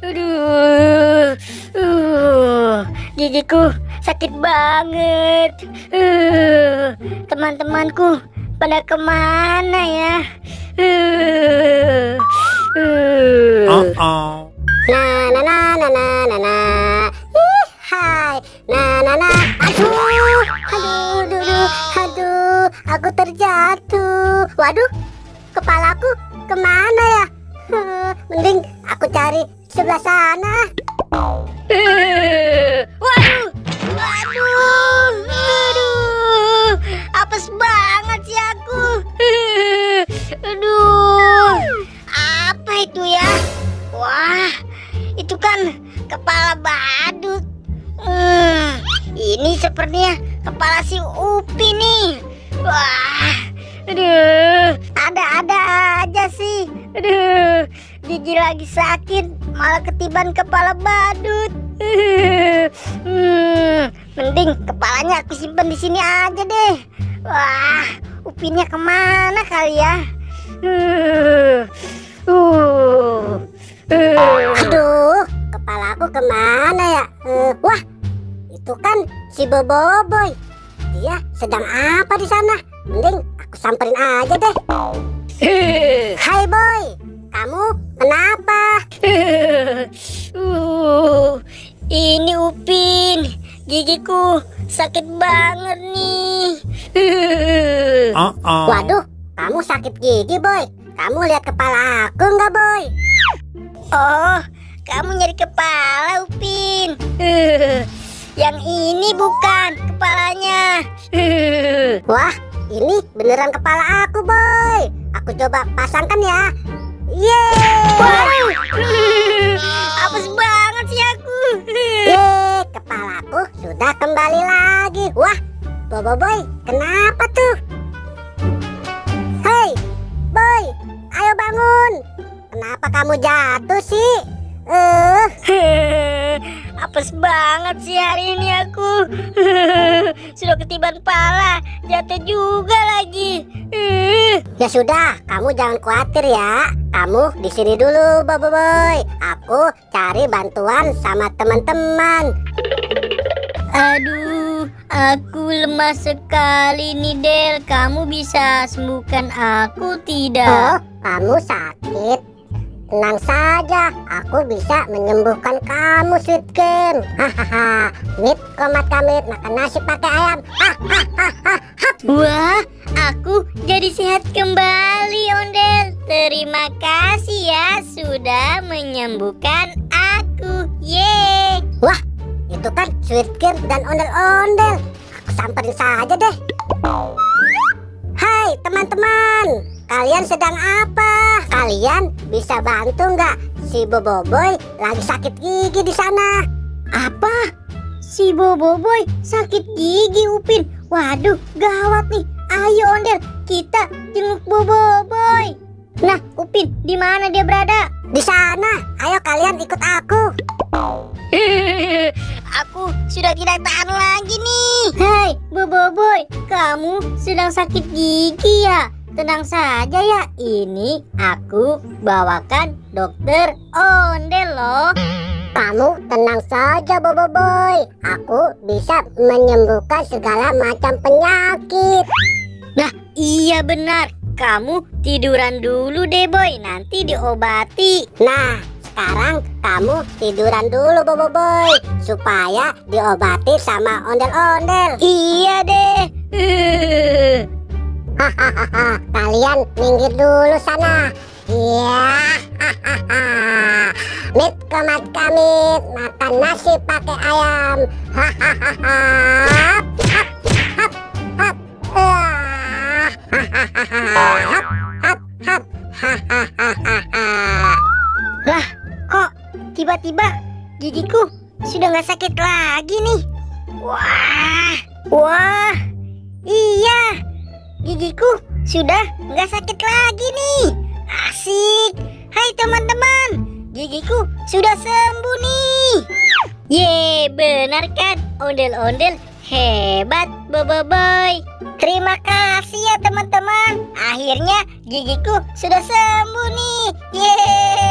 Aduh, gigiku sakit banget. Teman-temanku pada kemana ya? Na na na na na na na. Ih, hai. Na na na. Aduh, aduh, aku terjatuh. Waduh, kepalaku kemana ya? Mending aku cari sebelah sana. Waduh, apes banget sih aku. Aduh, apa itu ya? Wah, itu kan kepala badut. Ini sepertinya kepala si Upi nih. Wah, aduh, ada-ada aja sih. Aduh, gigi lagi sakit, malah ketiban kepala badut. Mending kepalanya aku simpen di sini aja deh. Wah, Upinnya kemana kali ya? Aduh, kepalaku kemana ya? Wah, itu kan si Boboiboy. Dia sedang apa di sana? Mending aku samperin aja deh. Hai Boy, kamu kenapa? Ini Upin, gigiku sakit banget nih. Waduh, kamu sakit gigi Boy. Kamu lihat kepala aku nggak Boy? Oh, kamu nyari kepala Upin. Yang ini bukan kepalanya. Wah, ini beneran kepala aku Boy. Aku coba pasangkan ya. Yeay. Wow, apes banget sih aku. Yeay, kepalaku sudah kembali lagi. Wah, Boboiboy, kenapa tuh? Hei, Boy, ayo bangun. Kenapa kamu jatuh sih? Apes banget sih hari ini aku. Sudah ketiban pala, jatuh juga lagi. Ya sudah, kamu jangan khawatir ya. Kamu di sini dulu, Boboiboy. Aku cari bantuan sama teman-teman. Aduh, aku lemah sekali nih Del. Kamu bisa sembuhkan aku Oh, tidak? kamu sakit? Tenang saja, aku bisa menyembuhkan kamu, Sweet Game. Hahaha, mit komat kamit makan nasi pakai ayam. Hahaha. Wah, aku jadi sehat kembali, Ondel. Terima kasih ya sudah menyembuhkan aku. Yeay. Wah, itu kan Sweet Game dan ondel-ondel. Aku samperin saja deh. Hai teman-teman, kalian sedang apa? Kalian bisa bantu nggak? Si Boboiboy lagi sakit gigi di sana. Apa? Si Boboiboy sakit gigi, Upin. Waduh, gawat nih. Ayo Ondel, kita jenguk Boboiboy. Nah, Upin, di mana dia berada? Di sana. Ayo kalian ikut aku. Aku sudah tidak tahan lagi nih. Hei, Boboiboy, kamu sedang sakit gigi ya? Tenang saja ya, ini aku bawakan dokter Ondel loh. Kamu tenang saja Boboiboy. Aku bisa menyembuhkan segala macam penyakit. Nah, iya benar. Kamu tiduran dulu deh, Boy. Nanti diobati. Nah, sekarang kamu tiduran dulu Boboiboy, supaya diobati sama ondel-ondel. Iya deh. Hahaha, kalian minggir dulu sana. Iya. Mit komat kamit makan nasi pakai ayam. Hahaha. Hap, hap, hap. Hap, hap, hap. Hahaha. Lah, kok tiba-tiba gigiku sudah nggak sakit lagi nih? Wah, iya, gigiku sudah nggak sakit lagi nih. Asik. Hai teman-teman, gigiku sudah sembuh nih. Ye, benar kan? Ondel-ondel hebat, Boboiboy. Terima kasih ya teman-teman. Akhirnya gigiku sudah sembuh nih. Yeay.